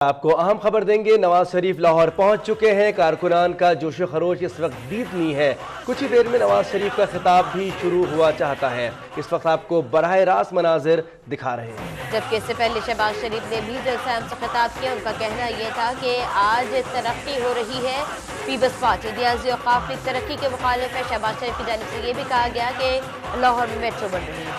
आपको अहम खबर देंगे। नवाज शरीफ लाहौर पहुंच चुके हैं। कारकुनान का जोश खरोश इस वक्त दीदनी है। कुछ ही देर में नवाज शरीफ का खिताब भी शुरू हुआ चाहता है। इस वक्त आपको बराह रास्त मनाजिर दिखा रहे हैं। जबकि इससे पहले शहबाज शरीफ ने भी जलसा से खिताब किया। उनका कहना यह था कि आज तरक्की हो रही है। पीपल्स पार्टी रियाजी औकाफ लीग तरक्की के मुखालिफ है। शहबाज शरीफ की जानिब से यह भी कहा गया कि लाहौर में मेट्रो बन रही है।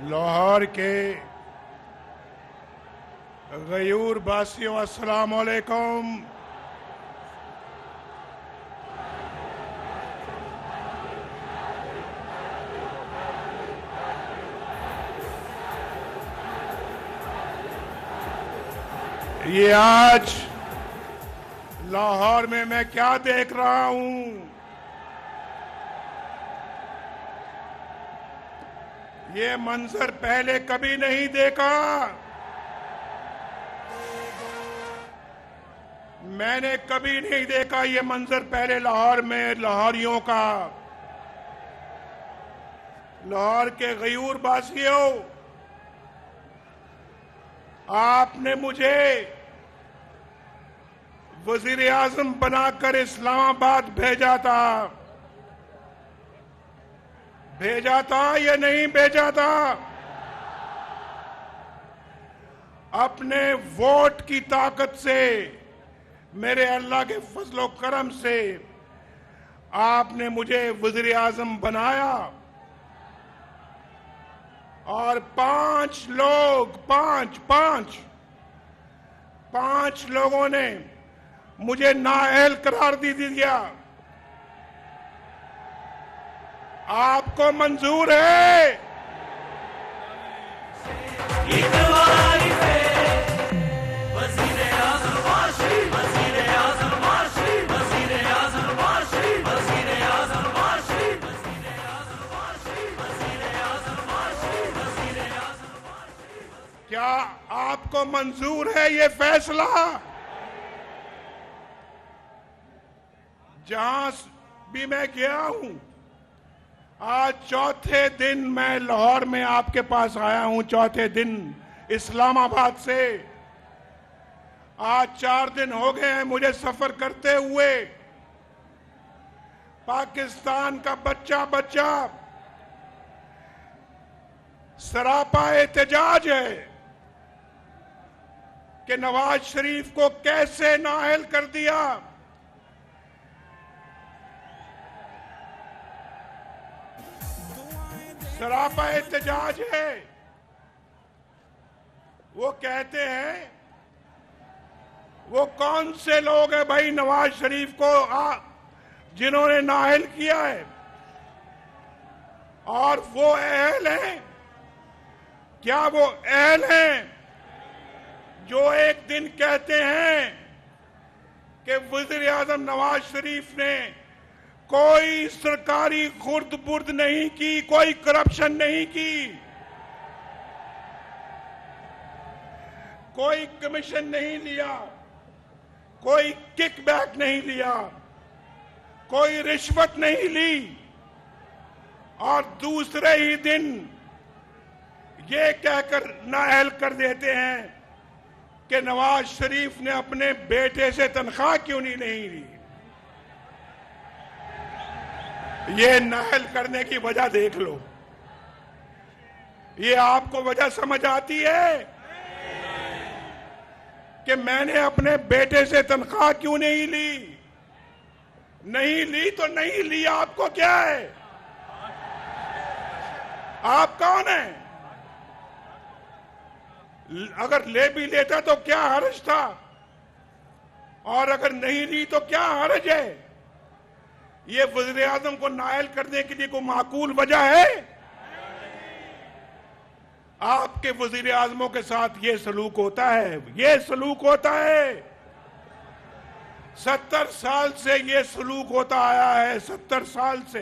लाहौर के गयूर बासियों अस्सलाम वालेकुम। ये आज लाहौर में मैं क्या देख रहा हूं, ये मंजर पहले कभी नहीं देखा। मैंने कभी नहीं देखा ये मंजर पहले लाहौर में, लाहौरियों का। लाहौर के गयूर बासियों, आपने मुझे वजीर आजम बनाकर इस्लामाबाद भेजा था या नहीं भेजा था? अपने वोट की ताकत से, मेरे अल्लाह के फजलो करम से आपने मुझे वजीर आजम बनाया और पांच लोगों ने मुझे नाअहल करार दे दिया। आपको मंजूर है? क्या आपको मंजूर है ये फैसला? जहां भी मैं गया हूं, आज चौथे दिन मैं लाहौर में आपके पास आया हूं, चौथे दिन इस्लामाबाद से। आज 4 दिन हो गए हैं मुझे सफर करते हुए। पाकिस्तान का बच्चा सरापा एहतजाज है कि नवाज शरीफ को कैसे नाअहल कर दिया। सरापा एहतजाज है। वो कहते हैं, वो कौन से लोग हैं भाई नवाज शरीफ को जिन्होंने नाअहल किया है, और वो अहल हैं? क्या वो अहल हैं जो एक दिन कहते हैं कि वज़ीर आज़म नवाज शरीफ ने कोई सरकारी खुर्द बुर्द नहीं की, कोई करप्शन नहीं की, कोई कमीशन नहीं लिया, कोई किकबैक नहीं लिया, कोई रिश्वत नहीं ली, और दूसरे ही दिन ये कहकर नाअहल कर देते हैं कि नवाज शरीफ ने अपने बेटे से तनख्वाह क्यों नहीं ली। ये नाअहल करने की वजह देख लो। ये आपको वजह समझ आती है कि मैंने अपने बेटे से तनख्वाह क्यों नहीं ली? नहीं ली तो नहीं ली, आपको क्या है? आप कौन हैं? अगर ले भी लेता तो क्या हर्ज था? और अगर नहीं ली तो क्या हर्ज है? ये वज़ीर आज़म को नाअहल करने के लिए कोई माकूल वजह है? आपके वज़ीर आज़मों के साथ ये सलूक होता है, ये सलूक होता है। 70 साल से ये सलूक होता आया है, 70 साल से।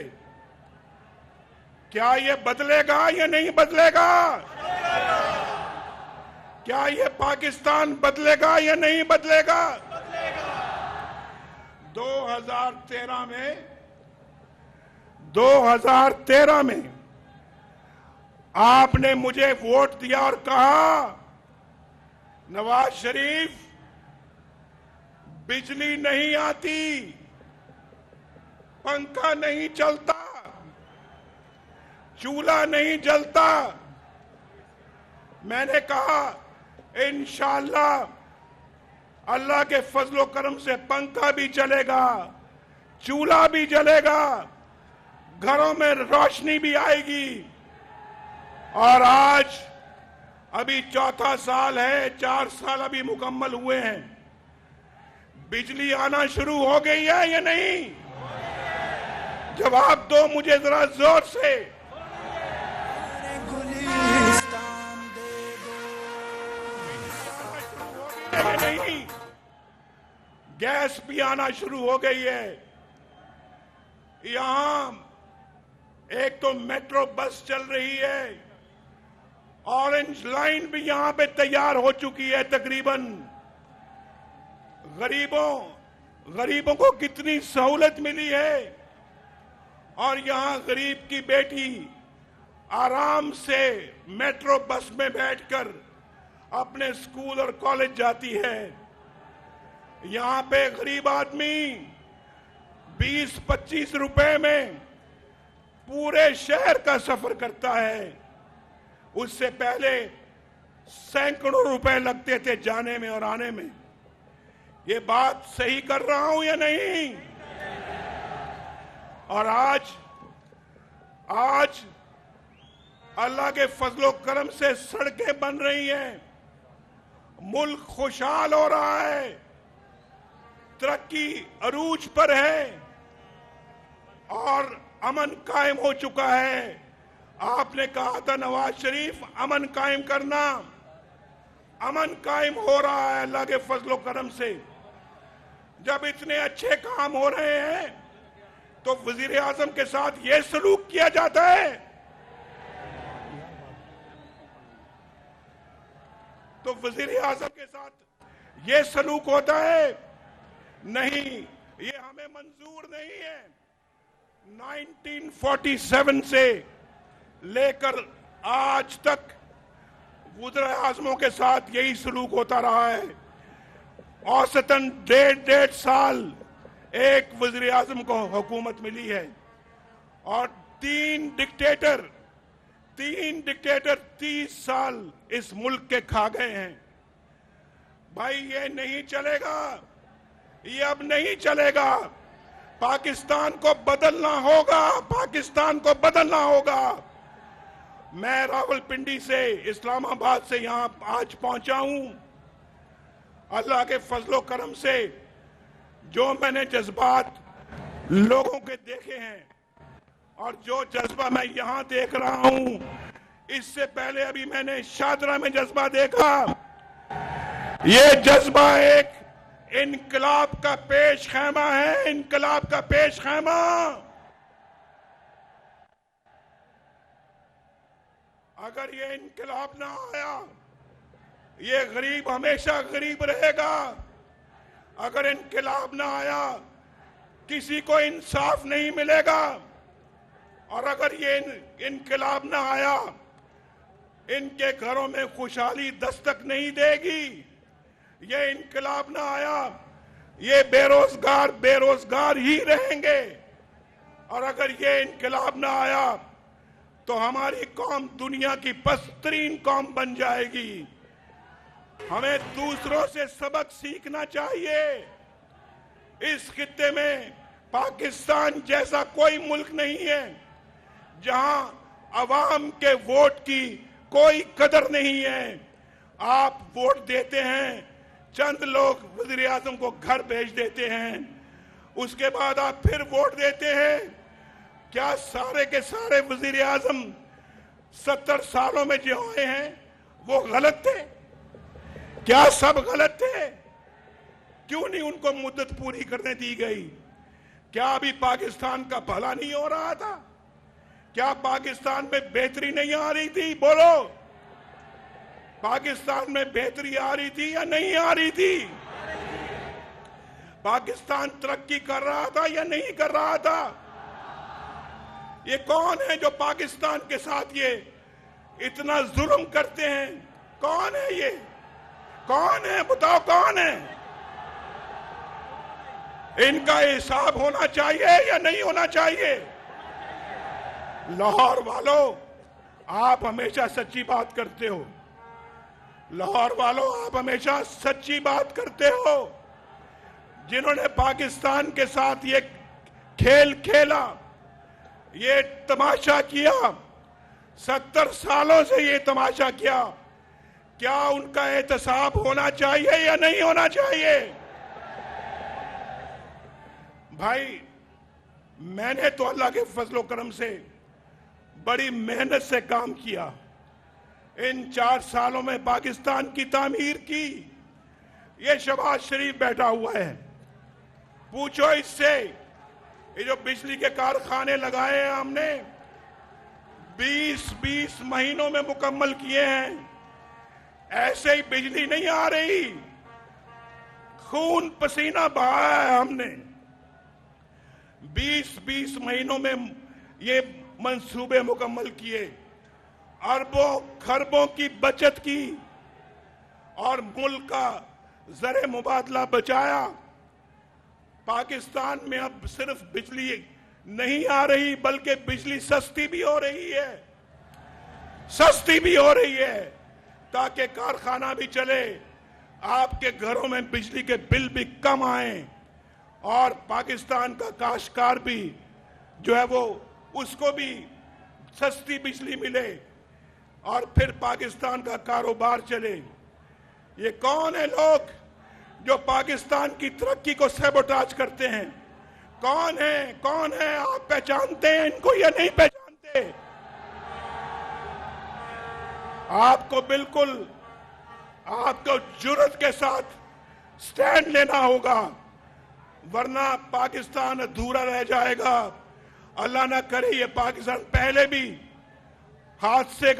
क्या ये बदलेगा या नहीं बदलेगा? क्या ये पाकिस्तान बदलेगा या नहीं बदलेगा? 2013 में आपने मुझे वोट दिया और कहा, नवाज शरीफ, बिजली नहीं आती, पंखा नहीं चलता, चूल्हा नहीं जलता। मैंने कहा इंशाअल्लाह अल्लाह के फजलो करम से पंखा भी चलेगा, चूल्हा भी जलेगा, घरों में रोशनी भी आएगी। और आज अभी चौथा साल है, 4 साल अभी मुकम्मल हुए हैं, बिजली आना शुरू हो गई है या नहीं? जवाब दो मुझे जरा जोर से। नहीं, गैस भी आना शुरू हो गई है। यहां एक तो मेट्रो बस चल रही है, ऑरेंज लाइन भी यहां पे तैयार हो चुकी है तकरीबन। गरीबों को कितनी सहूलत मिली है। और यहां गरीब की बेटी आराम से मेट्रो बस में बैठकर अपने स्कूल और कॉलेज जाती है। यहां पे गरीब आदमी 20-25 रुपए में पूरे शहर का सफर करता है। उससे पहले सैकड़ों रुपए लगते थे जाने में और आने में। ये बात सही कर रहा हूं या नहीं? और आज अल्लाह के फजलो करम से सड़कें बन रही हैं, मुल्क खुशहाल हो रहा है, तरक्की अरूज पर है और अमन कायम हो चुका है। आपने कहा था नवाज शरीफ, अमन कायम करना, अमन कायम हो रहा है अल्लाह के फजलो करम से। जब इतने अच्छे काम हो रहे हैं तो वजीर आजम के साथ ये सलूक किया जाता है। तो वजीर आजम के साथ ये सलूक होता है? नहीं, ये हमें मंजूर नहीं है। 1947 से लेकर आज तक वज़ीर आज़मों के साथ यही सलूक होता रहा है। औसतन 1.5 साल एक वज़ीर आज़म को हुकूमत मिली है और 3 डिक्टेटर 30 साल इस मुल्क के खा गए हैं। भाई ये नहीं चलेगा, ये अब नहीं चलेगा। पाकिस्तान को बदलना होगा, पाकिस्तान को बदलना होगा। मैं रावलपिंडी से, इस्लामाबाद से यहां आज पहुंचा हूं। अल्लाह के फजलो करम से जो मैंने जज्बात लोगों के देखे हैं और जो जज्बा मैं यहां देख रहा हूं, इससे पहले अभी मैंने शादरा में जज्बा देखा। ये जज्बा एक इनकलाब का पेश खैमा है, इनकलाब का पेश खैमा। अगर ये इनकलाब ना आया, ये गरीब हमेशा गरीब रहेगा। अगर इनकलाब ना आया, किसी को इंसाफ नहीं मिलेगा। और अगर ये इनकलाब ना आया, इनके घरों में खुशहाली दस्तक नहीं देगी। ये इनकलाब ना आया, ये बेरोजगार ही रहेंगे। और अगर ये इनकलाब ना आया तो हमारी कौम दुनिया की पस्तरीन कौम बन जाएगी। हमें दूसरों से सबक सीखना चाहिए। इस खित्ते में पाकिस्तान जैसा कोई मुल्क नहीं है जहां अवाम के वोट की कोई कदर नहीं है। आप वोट देते हैं चंद लोग वजीर आजम को घर भेज देते हैं, उसके बाद आप फिर वोट देते हैं। क्या सारे के सारे वजीर आजम 70 सालों में जो आए हैं वो गलत थे? क्या सब गलत थे? क्यों नहीं उनको मुद्दत पूरी करने दी गई? क्या अभी पाकिस्तान का भला नहीं हो रहा था? क्या पाकिस्तान में बेहतरी नहीं आ रही थी? बोलो, पाकिस्तान में बेहतरी आ रही थी या नहीं आ रही थी? पाकिस्तान तरक्की कर रहा था या नहीं कर रहा था? ये कौन है जो पाकिस्तान के साथ ये इतना जुल्म करते हैं? कौन है ये? कौन है? बताओ कौन है? इनका हिसाब होना चाहिए या नहीं होना चाहिए? लाहौर वालों, आप हमेशा सच्ची बात करते हो। लाहौर वालों, आप हमेशा सच्ची बात करते हो। जिन्होंने पाकिस्तान के साथ ये खेल खेला, ये तमाशा किया, 70 सालों से ये तमाशा किया, क्या उनका एहतसाब होना चाहिए या नहीं होना चाहिए? भाई, मैंने तो अल्लाह के फजलो करम से बड़ी मेहनत से काम किया। इन 4 सालों में पाकिस्तान की तामीर की। ये शहबाज शरीफ बैठा हुआ है, पूछो इससे। ये जो बिजली के कारखाने लगाए हैं हमने, 20 महीनों में मुकम्मल किए हैं। ऐसे ही बिजली नहीं आ रही, खून पसीना बहाया है हमने। 20 महीनों में ये मंसूबे मुकम्मल किए, अरबों खरबों की बचत की और मुल्क का ज़र मुबादला बचाया। पाकिस्तान में अब सिर्फ बिजली नहीं आ रही, बल्कि बिजली सस्ती भी हो रही है, सस्ती भी हो रही है, ताकि कारखाना भी चले, आपके घरों में बिजली के बिल भी कम आए और पाकिस्तान का काश्तकार भी जो है वो उसको भी सस्ती बिजली मिले और फिर पाकिस्तान का कारोबार चले। ये कौन है लोग जो पाकिस्तान की तरक्की को सैबोटाज करते हैं? कौन है? कौन है? आप पहचानते हैं इनको या नहीं पहचानते? आपको बिल्कुल, आपको जुर्रत के साथ स्टैंड लेना होगा, वरना पाकिस्तान अधूरा रह जाएगा। अल्लाह ना करे ये पाकिस्तान पहले भी हादसे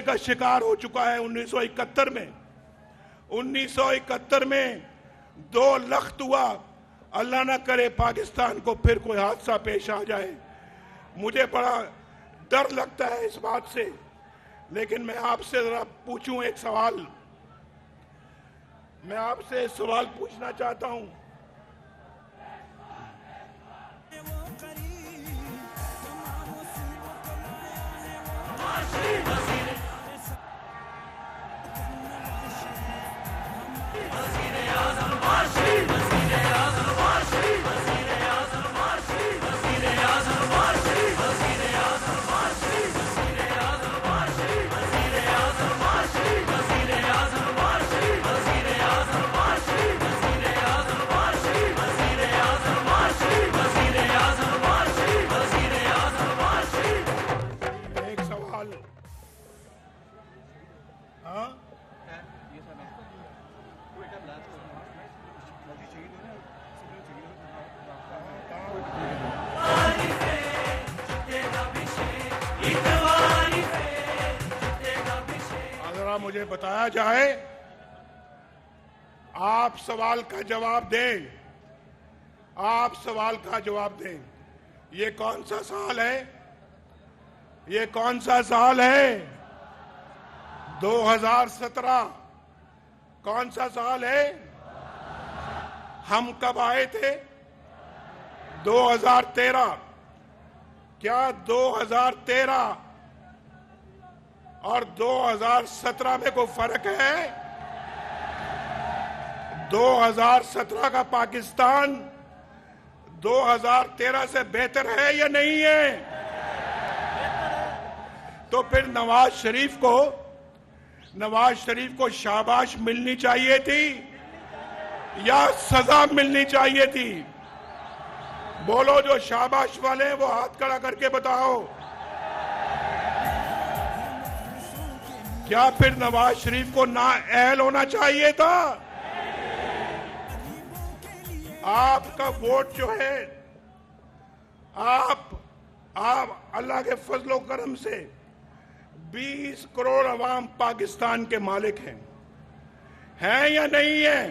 का शिकार हो चुका है। 1971 में 2 लख्त हुआ। अल्लाह ना करे पाकिस्तान को फिर कोई हादसा पेश आ जाए। मुझे बड़ा डर लगता है इस बात से। लेकिन मैं आपसे जरा पूछूं एक सवाल, मैं आपसे सवाल पूछना चाहता हूं। मुझे बताया जाए, आप सवाल का जवाब दें, आप सवाल का जवाब दें। ये कौन सा साल है? ये कौन सा साल है? 2017। कौन सा साल है? हम कब आए थे? 2013। क्या 2013 और 2017 में कोई फर्क है? 2017 का पाकिस्तान 2013 से बेहतर है या नहीं है? तो फिर नवाज शरीफ को नवाज शरीफ को शाबाश मिलनी चाहिए थी या सजा मिलनी चाहिए थी? बोलो, जो शाबाश वाले हैं वो हाथ खड़ा करके बताओ। क्या फिर नवाज शरीफ को नाअहल होना चाहिए था? आपका वोट जो है, आप अल्लाह के फजलो करम से 20 करोड़ अवाम पाकिस्तान के मालिक हैं या नहीं है?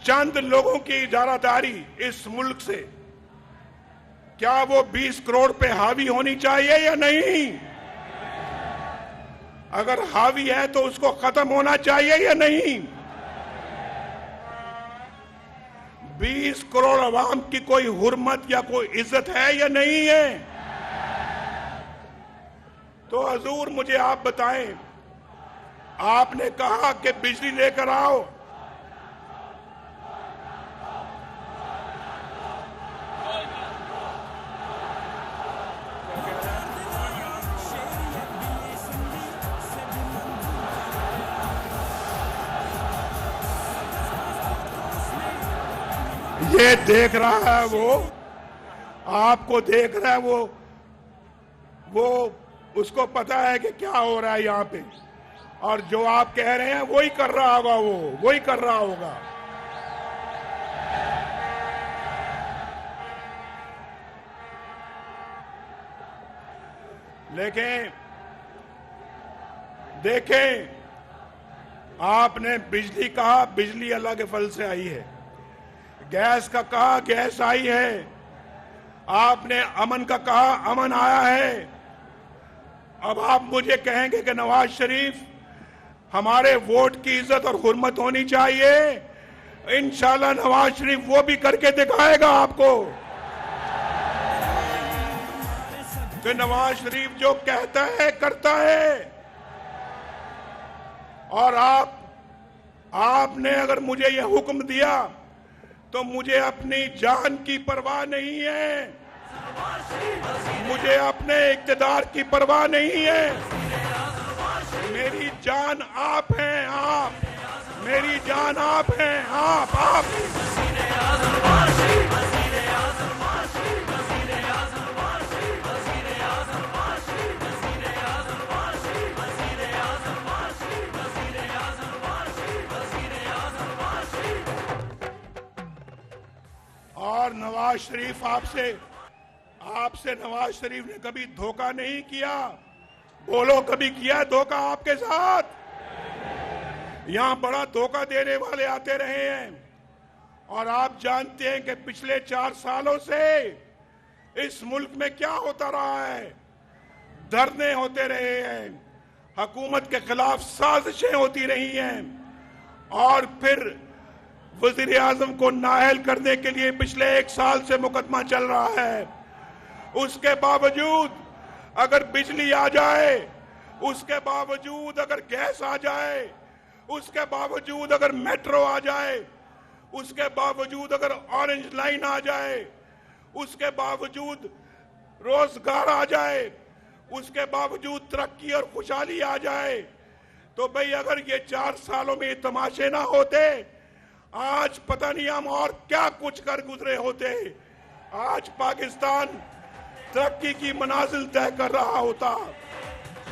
चंद लोगों की इजारादारी इस मुल्क से, क्या वो 20 करोड़ पे हावी होनी चाहिए या नहीं? अगर हावी है तो उसको खत्म होना चाहिए या नहीं? 20 करोड़ अवाम की कोई हुर्मत या कोई इज्जत है या नहीं है? तो हजूर मुझे आप बताएं, आपने कहा कि बिजली लेकर आओ, ये देख रहा है, वो आपको देख रहा है, वो उसको पता है कि क्या हो रहा है यहाँ पे, और जो आप कह रहे हैं वही कर रहा होगा, वही कर रहा होगा। लेकिन देखें, आपने बिजली कहा, बिजली अल्लाह के फल से आई है। गैस का कहा, गैस आई है। आपने अमन का कहा, अमन आया है। अब आप मुझे कहेंगे कि नवाज शरीफ, हमारे वोट की इज्जत और हुर्मत होनी चाहिए। इंशाल्लाह नवाज शरीफ वो भी करके दिखाएगा आपको कि नवाज शरीफ जो कहता है करता है। और आपने अगर मुझे यह हुक्म दिया तो मुझे अपनी जान की परवाह नहीं है, मुझे अपने इक़्तिदार की परवाह नहीं है। मेरी जान आप हैं, आप, मेरी जान आप हैं, आप। और नवाज शरीफ आपसे नवाज शरीफ ने कभी धोखा नहीं किया। बोलो, कभी किया धोखा आपके साथ? यहां बड़ा धोखा देने वाले आते रहे हैं। और आप जानते हैं कि पिछले 4 सालों से इस मुल्क में क्या होता रहा है। धरने होते रहे हैं, हुकूमत के खिलाफ साजिशें होती रही हैं, और फिर वजीर आजम को नाअहल करने के लिए पिछले 1 साल से मुकदमा चल रहा है। उसके बावजूद अगर बिजली आ जाए, उसके बावजूद अगर गैस आ जाए, उसके बावजूद अगर मेट्रो आ जाए, उसके बावजूद अगर ऑरेंज लाइन आ जाए, उसके बावजूद रोजगार आ जाए, उसके बावजूद तरक्की और खुशहाली आ जाए, तो भाई अगर ये 4 सालों में ये तमाशे ना होते, आज पता नहीं हम और क्या कुछ कर गुजरे होते। आज पाकिस्तान तरक्की की मनाजिल तय कर रहा होता।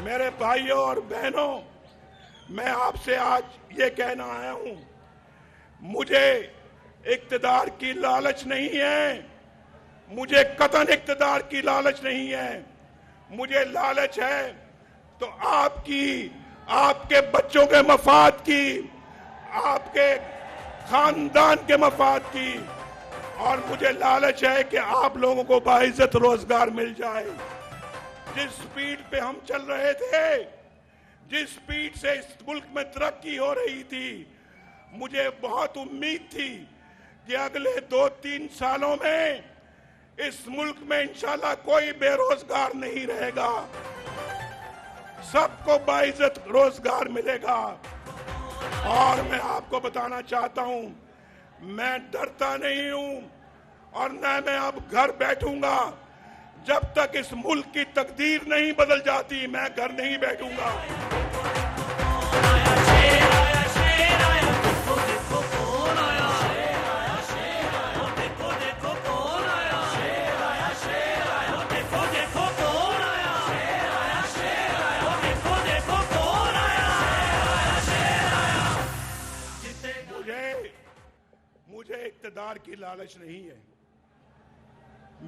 मेरे भाइयों और बहनों, मैं आपसे आज ये कहना आया हूं, मुझे इक़्तिदार की लालच नहीं है, मुझे कतन इक़्तिदार की लालच नहीं है। मुझे लालच है तो आपके बच्चों के मफाद की, आपके खानदान के मफाद की, और मुझे लालच है कि आप लोगों को बाइज्जत रोजगार मिल जाए। जिस स्पीड पे हम चल रहे थे, जिस स्पीड से इस मुल्क में तरक्की हो रही थी, मुझे बहुत उम्मीद थी कि अगले 2-3 सालों में इस मुल्क में इंशाल्लाह कोई बेरोजगार नहीं रहेगा, सबको बाइज्जत रोजगार मिलेगा। और मैं आपको बताना चाहता हूं, मैं डरता नहीं हूं और न मैं अब घर बैठूंगा जब तक इस मुल्क की तकदीर नहीं बदल जाती। मैं घर नहीं बैठूंगा। इक्तदार की लालच नहीं है।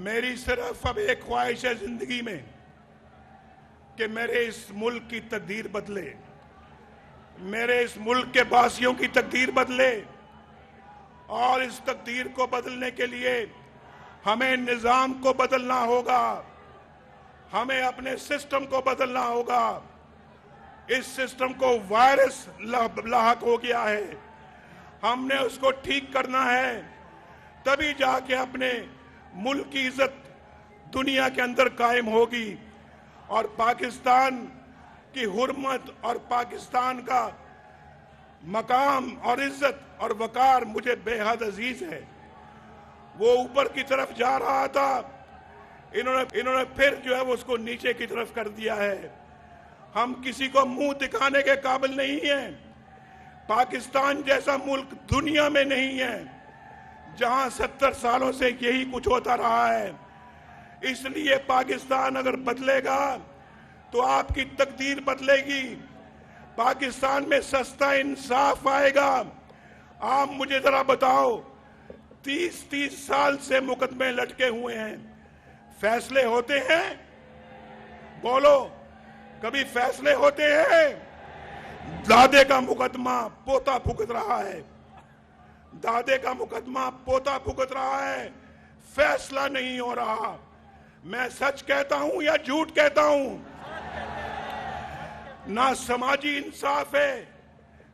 मेरी सिर्फ अब एक ख्वाहिश है जिंदगी में कि मेरे इस मुल्क की तकदीर बदले, मेरे इस मुल्क के वासियों की तकदीर बदले। और इस तकदीर को बदलने के लिए हमें निजाम को बदलना होगा, हमें अपने सिस्टम को बदलना होगा। इस सिस्टम को वायरस लाहक हो गया है, हमने उसको ठीक करना है, तभी जाके अपने मुल्क की इज्जत दुनिया के अंदर कायम होगी। और पाकिस्तान की हुर्मत और पाकिस्तान का मकाम और इज्जत और वकार मुझे बेहद अजीज है। वो ऊपर की तरफ जा रहा था, इन्होंने फिर जो है वो उसको नीचे की तरफ कर दिया है। हम किसी को मुंह दिखाने के काबिल नहीं हैं। पाकिस्तान जैसा मुल्क दुनिया में नहीं है जहां 70 सालों से यही कुछ होता रहा है। इसलिए पाकिस्तान अगर बदलेगा तो आपकी तकदीर बदलेगी, पाकिस्तान में सस्ता इंसाफ आएगा। आप मुझे जरा बताओ, 30-30 साल से मुकदमे लटके हुए हैं, फैसले होते हैं? बोलो, कभी फैसले होते हैं? दादे का मुकदमा पोता भुगत रहा है, दादे का मुकदमा पोता भुगत रहा है, फैसला नहीं हो रहा। मैं सच कहता हूं या झूठ कहता हूं? ना समाजी इंसाफ है,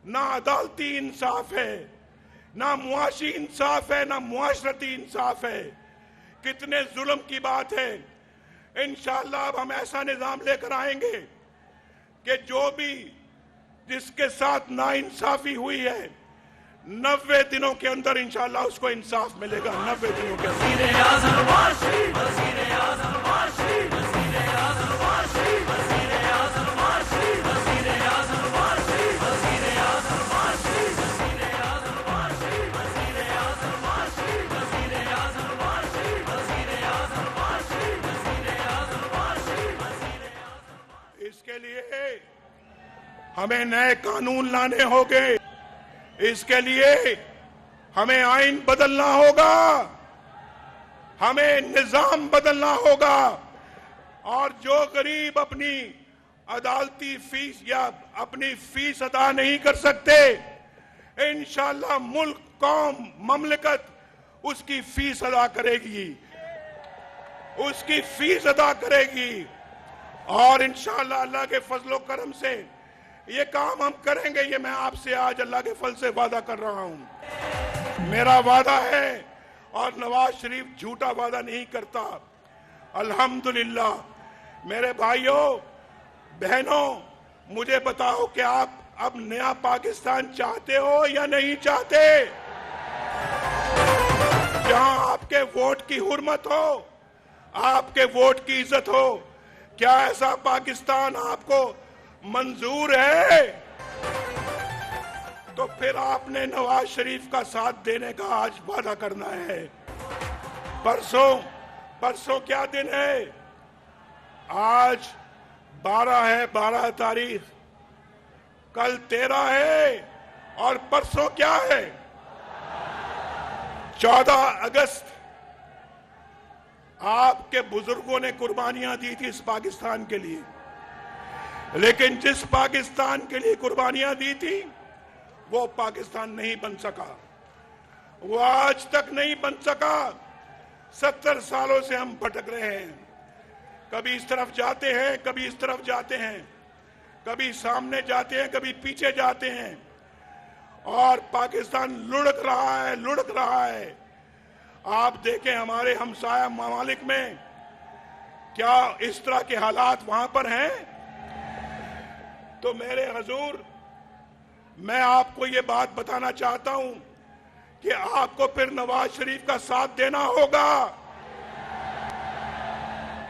ना अदालती इंसाफ है, ना मुआशी इंसाफ है, ना मुआशरती इंसाफ है। कितने जुल्म की बात है। इंशाअल्लाह अब हम ऐसा निजाम लेकर आएंगे कि जो भी जिसके साथ नाइंसाफी हुई है 90 दिनों के अंदर इंशाअल्लाह उसको इंसाफ मिलेगा। 90 दिनों के अंदर। इसके लिए हमें नए कानून लाने होंगे, इसके लिए हमें आइन बदलना होगा, हमें निजाम बदलना होगा। और जो गरीब अपनी अदालती फीस या अपनी फीस अदा नहीं कर सकते, इंशाअल्लाह मुल्क, कौम, ममलिकत उसकी फीस अदा करेगी, उसकी फीस अदा करेगी। और इंशाअल्लाह अल्लाह के फजलो करम से ये काम हम करेंगे। ये मैं आपसे आज अल्लाह के फल से वादा कर रहा हूं, मेरा वादा है। और नवाज शरीफ झूठा वादा नहीं करता। अल्हम्दुलिल्लाह। मेरे भाइयों बहनों, मुझे बताओ कि आप अब नया पाकिस्तान चाहते हो या नहीं चाहते, जहां आपके वोट की हुर्मत हो, आपके वोट की इज्जत हो? क्या ऐसा पाकिस्तान आपको मंजूर है? तो फिर आपने नवाज शरीफ का साथ देने का आज वादा करना है। परसों क्या दिन है? आज 12 है, 12 तारीख, कल 13 है, और परसों क्या है? 14 अगस्त। आपके बुजुर्गों ने कुर्बानियां दी थी इस पाकिस्तान के लिए, लेकिन जिस पाकिस्तान के लिए कुर्बानियां दी थी वो पाकिस्तान नहीं बन सका, वो आज तक नहीं बन सका। 70 सालों से हम भटक रहे हैं, कभी इस तरफ जाते हैं, कभी इस तरफ जाते हैं, कभी सामने जाते हैं, कभी पीछे जाते हैं, और पाकिस्तान लुढ़क रहा है। आप देखें हमारे हमसाया ममालिक में क्या इस तरह के हालात वहां पर हैं। तो मेरे हजूर, मैं आपको ये बात बताना चाहता हूं कि आपको फिर नवाज शरीफ का साथ देना होगा।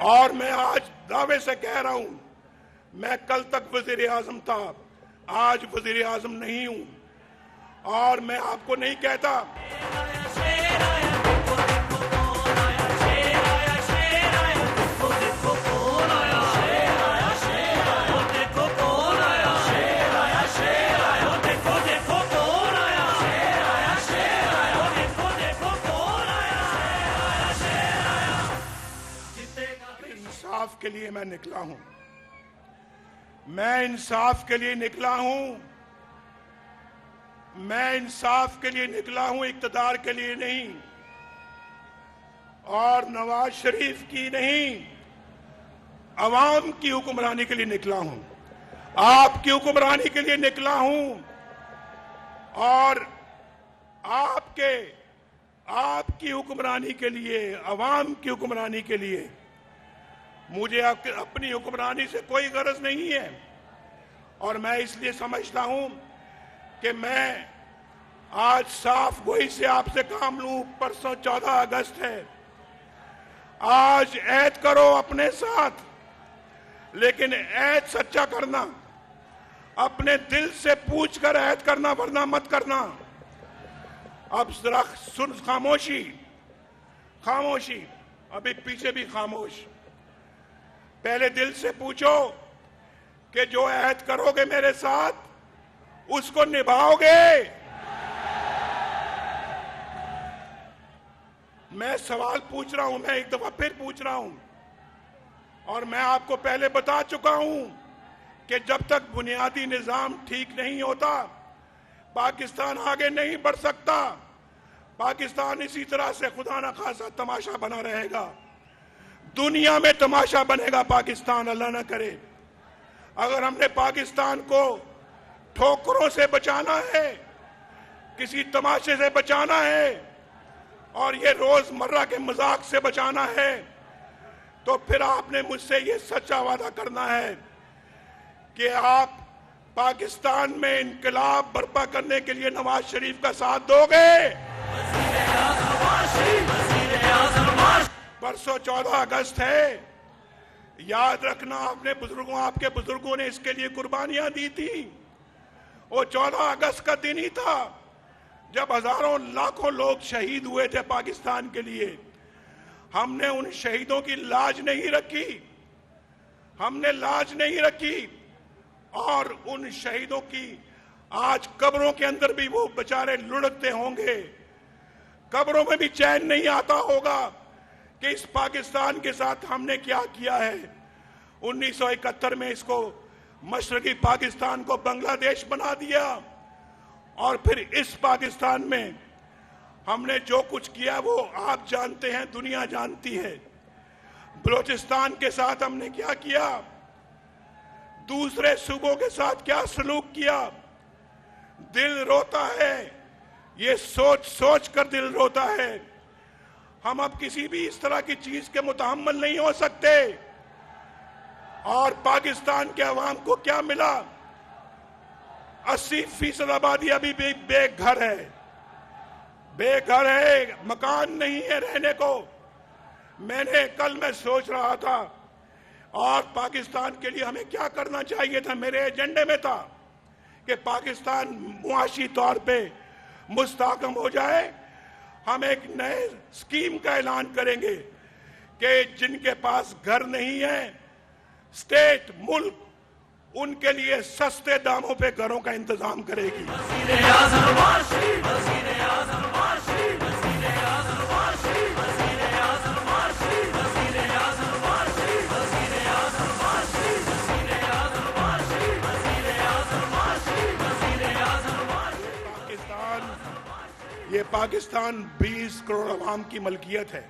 और मैं आज दावे से कह रहा हूं, मैं कल तक वजीर आजम था, आज वजीर आजम नहीं हूं। और मैं आपको नहीं कहता के लिए मैं निकला हूं। मैं इंसाफ के लिए निकला हूं। मैं इंसाफ के लिए निकला हूं, इक्तदार के लिए नहीं, और नवाज शरीफ की नहीं, अवाम की हुक्मरानी के लिए निकला हूं। आपकी हुक्मरानी के लिए निकला हूं, और आपकी हुक्मरानी के लिए, अवाम की हुक्मरानी के लिए मुझे अपनी हुक्मरानी से कोई गरज नहीं है। और मैं इसलिए समझता हूं कि मैं आज साफ गोई से आपसे काम लूं। परसों 14 अगस्त है। आज ऐद करो अपने साथ, लेकिन ऐद सच्चा करना, अपने दिल से पूछकर ऐद करना, वरना मत करना। अब जरा सुन, खामोशी, खामोशी, अभी पीछे भी खामोश। पहले दिल से पूछो कि जो ऐद करोगे मेरे साथ, उसको निभाओगे। मैं सवाल पूछ रहा हूं, मैं एक दफा फिर पूछ रहा हूं, और मैं आपको पहले बता चुका हूं कि जब तक बुनियादी निजाम ठीक नहीं होता, पाकिस्तान आगे नहीं बढ़ सकता। पाकिस्तान इसी तरह से खुदा न खासा तमाशा बना रहेगा। दुनिया में तमाशा बनेगा पाकिस्तान, अल्लाह न करे। अगर हमने पाकिस्तान को ठोकरों से बचाना है, किसी तमाशे से बचाना है, और ये रोजमर्रा के मजाक से बचाना है, तो फिर आपने मुझसे ये सच्चा वादा करना है कि आप पाकिस्तान में इनकलाब बर्पा करने के लिए नवाज शरीफ का साथ दोगे। परसों 14 अगस्त है, याद रखना, आपके बुजुर्गों ने इसके लिए कुर्बानियां दी थी। वो 14 अगस्त का दिन ही था जब हजारों लाखों लोग शहीद हुए थे पाकिस्तान के लिए। हमने उन शहीदों की लाज नहीं रखी, हमने लाज नहीं रखी, और उन शहीदों की आज कब्रों के अंदर भी वो बेचारे लुढ़कते होंगे। कब्रों में भी चैन नहीं आता होगा कि इस पाकिस्तान के साथ हमने क्या किया है। 1971 में इसको, मशरकी पाकिस्तान को बांग्लादेश बना दिया, और फिर इस पाकिस्तान में हमने जो कुछ किया वो आप जानते हैं, दुनिया जानती है। बलूचिस्तान के साथ हमने क्या किया, दूसरे सूबों के साथ क्या सलूक किया। दिल रोता है, ये सोच सोच कर दिल रोता है। हम अब किसी भी इस तरह की चीज के मुतहम्मिल नहीं हो सकते। और पाकिस्तान के अवाम को क्या मिला, 80% आबादी अभी भी बेघर है, बेघर है, मकान नहीं है रहने को। कल मैं सोच रहा था, और पाकिस्तान के लिए हमें क्या करना चाहिए था, मेरे एजेंडे में था कि पाकिस्तान मुआशी तौर पे मुस्तहकम हो जाए। हम एक नए स्कीम का ऐलान करेंगे कि जिनके पास घर नहीं है, स्टेट, मुल्क उनके लिए सस्ते दामों पे घरों का इंतजाम करेगी। ये पाकिस्तान 20 करोड़ अवाम की मलकियत है।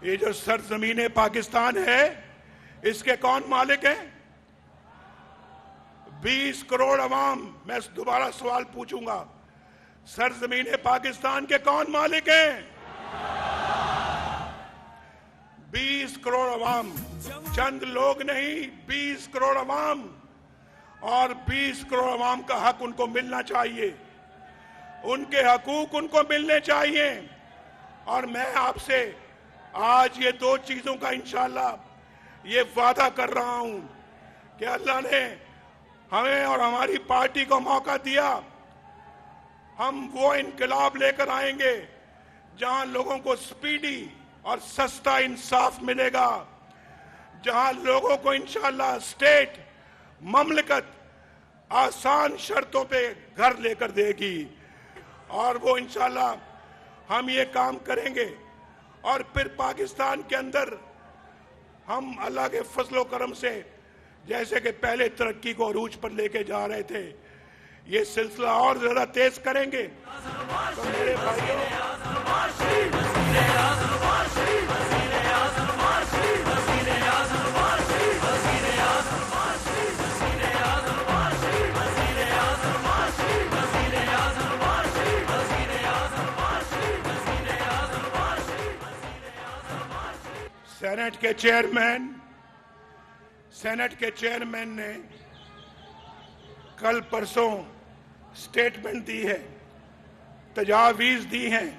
ये जो सरजमीन पाकिस्तान है, इसके कौन मालिक हैं? 20 करोड़ अवाम। मैं दोबारा सवाल पूछूंगा, सरजमीन पाकिस्तान के कौन मालिक हैं? 20 करोड़ अवाम, चंद लोग नहीं, 20 करोड़ अवाम। और 20 करोड़ अवाम का हक उनको मिलना चाहिए, उनके हकूक उनको मिलने चाहिए। और मैं आपसे आज ये दो चीजों का इंशाअल्लाह ये वादा कर रहा हूं कि अल्लाह ने हमें और हमारी पार्टी को मौका दिया, हम वो इनकलाब लेकर आएंगे जहां लोगों को स्पीडी और सस्ता इंसाफ मिलेगा, जहां लोगों को इंशाअल्लाह स्टेट, ममलकत आसान शर्तों पे घर लेकर देगी। और वो इंशाअल्लाह हम ये काम करेंगे। और फिर पाकिस्तान के अंदर हम अल्लाह के फजलो करम से जैसे कि पहले तरक्की को अरूज पर लेके जा रहे थे, ये सिलसिला और ज्यादा तेज करेंगे। तो मेरे भाइयों, सेनेट के चेयरमैन ने कल परसों स्टेटमेंट दी है, तजावीज़ दी हैं,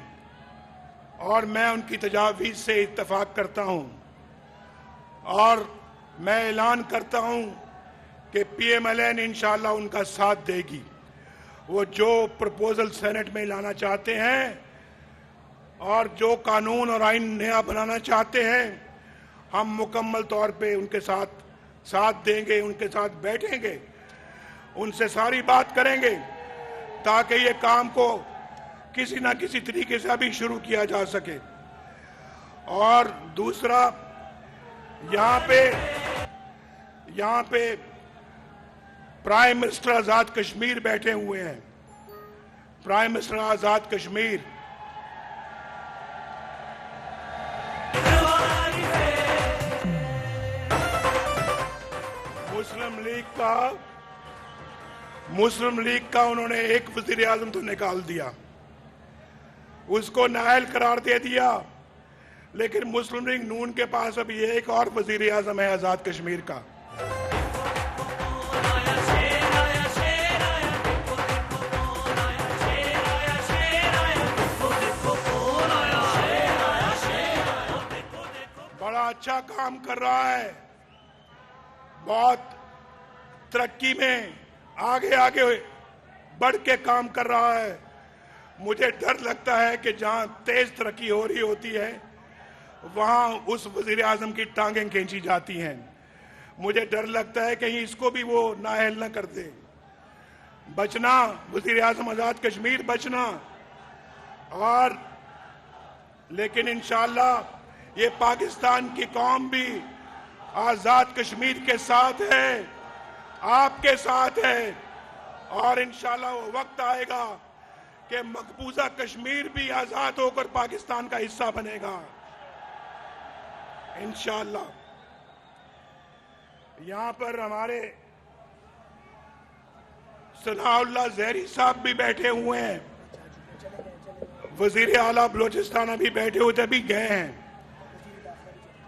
और मैं उनकी तजावीज़ से इत्तफाक करता हूं और मैं ऐलान करता हूं कि PMLN इंशाअल्लाह उनका साथ देगी। वो जो प्रपोजल सेनेट में लाना चाहते हैं और जो कानून और आइन नया बनाना चाहते हैं, हम मुकम्मल तौर पे उनके साथ देंगे, उनके साथ बैठेंगे, उनसे सारी बात करेंगे ताकि ये काम को किसी ना किसी तरीके से अभी शुरू किया जा सके। और दूसरा, यहाँ पे प्राइम मिनिस्टर आजाद कश्मीर बैठे हुए हैं। प्राइम मिनिस्टर आजाद कश्मीर मुस्लिम लीग का उन्होंने एक वजीर आजम तो निकाल दिया, उसको नाअहल करार दे दिया, लेकिन मुस्लिम लीग नून के पास अभी एक और वजीर आजम है आजाद कश्मीर का। बड़ा अच्छा काम कर रहा है, बहुत तरक्की में आगे बढ़ के काम कर रहा है। मुझे डर लगता है कि जहां तेज तरक्की हो रही होती है वहां उस वजीर आजम की टांगें खींची जाती हैं। मुझे डर लगता है कहीं इसको भी वो नाअहल न कर दे। बचना, वजीर आजम आजाद कश्मीर बचना। और लेकिन इंशाअल्लाह ये पाकिस्तान की कौम भी आजाद कश्मीर के साथ है, आपके साथ है, और इंशाअल्लाह वो वक्त आएगा कि मकबूजा कश्मीर भी आजाद होकर पाकिस्तान का हिस्सा बनेगा इंशाअल्लाह। यहां पर हमारे सनाउल्लाह ज़हरी साहब भी बैठे हुए हैं, वजीर आला बलोचिस्तान अभी बैठे हुए थे, अभी गए हैं,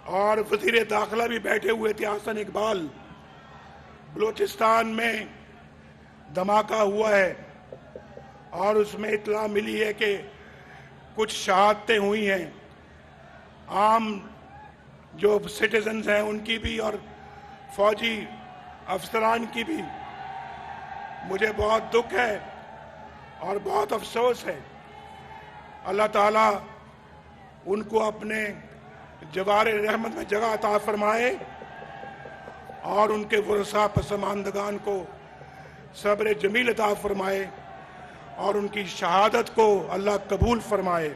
और वजीर दाखिला भी बैठे हुए थे हसन इकबाल। बलोचिस्तान में धमाका हुआ है और उसमें इत्तला मिली है कि कुछ शहादतें हुई हैं, आम जो सिटीजन्स हैं उनकी भी और फौजी अफसरान की भी। मुझे बहुत दुख है और बहुत अफसोस है। अल्लाह ताला उनको अपने जवार रहमत में जगह अता फरमाए और उनके वरसा पसमानदगान को सब्र जमील अता फरमाए और उनकी शहादत को अल्लाह कबूल फरमाए।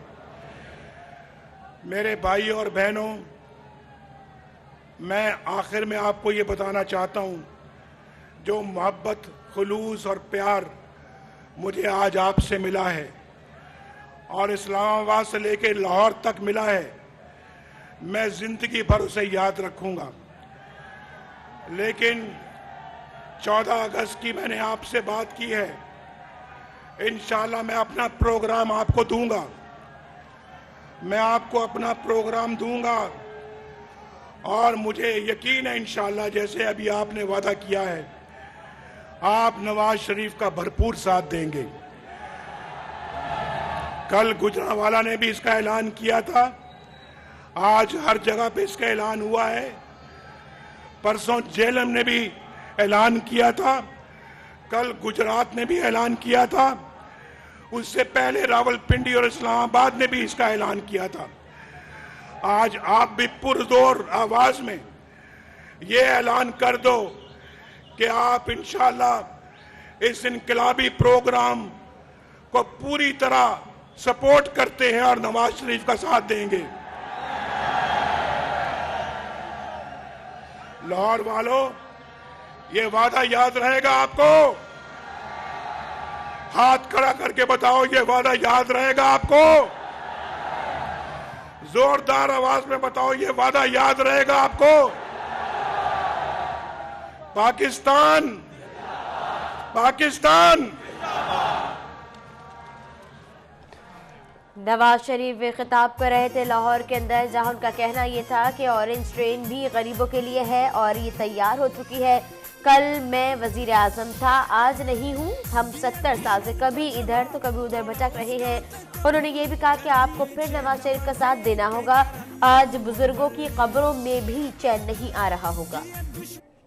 मेरे भाई और बहनों, मैं आखिर में आपको ये बताना चाहता हूँ, जो मोहब्बत, खुलूस और प्यार मुझे आज आपसे मिला है और इस्लामाबाद से लेकर लाहौर तक मिला है, मैं जिंदगी भर उसे याद रखूंगा। लेकिन 14 अगस्त की मैंने आपसे बात की है, इंशाअल्लाह मैं अपना प्रोग्राम आपको दूंगा, मैं आपको अपना प्रोग्राम दूंगा और मुझे यकीन है इंशाअल्लाह जैसे अभी आपने वादा किया है, आप नवाज शरीफ का भरपूर साथ देंगे। कल गुजरांवाला ने भी इसका ऐलान किया था, आज हर जगह पे इसका ऐलान हुआ है, परसों जेलम ने भी ऐलान किया था, कल गुजरात ने भी ऐलान किया था, उससे पहले रावलपिंडी और इस्लामाबाद ने भी इसका ऐलान किया था। आज आप भी पुरजोर आवाज में ये ऐलान कर दो कि आप इंशाअल्लाह इस इनकलाबी प्रोग्राम को पूरी तरह सपोर्ट करते हैं और नवाज शरीफ का साथ देंगे। लाहौर वालों, ये वादा याद रहेगा आपको? हाथ खड़ा करके बताओ, ये वादा याद रहेगा आपको? जोरदार आवाज में बताओ, ये वादा याद रहेगा आपको? पाकिस्तान, पाकिस्तान। नवाज शरीफ खिताब कर रहे थे लाहौर के अंदर, जहां उनका कहना यह था कि ऑरेंज ट्रेन भी गरीबों के लिए है और ये तैयार हो चुकी है। कल मैं वजीर आजम था, आज नहीं हूँ। हम 70 साल से कभी इधर तो कभी उधर भटक रहे हैं। उन्होंने ये भी कहा कि आपको फिर नवाज शरीफ का साथ देना होगा। आज बुजुर्गों की कब्रों में भी चैन नहीं आ रहा होगा।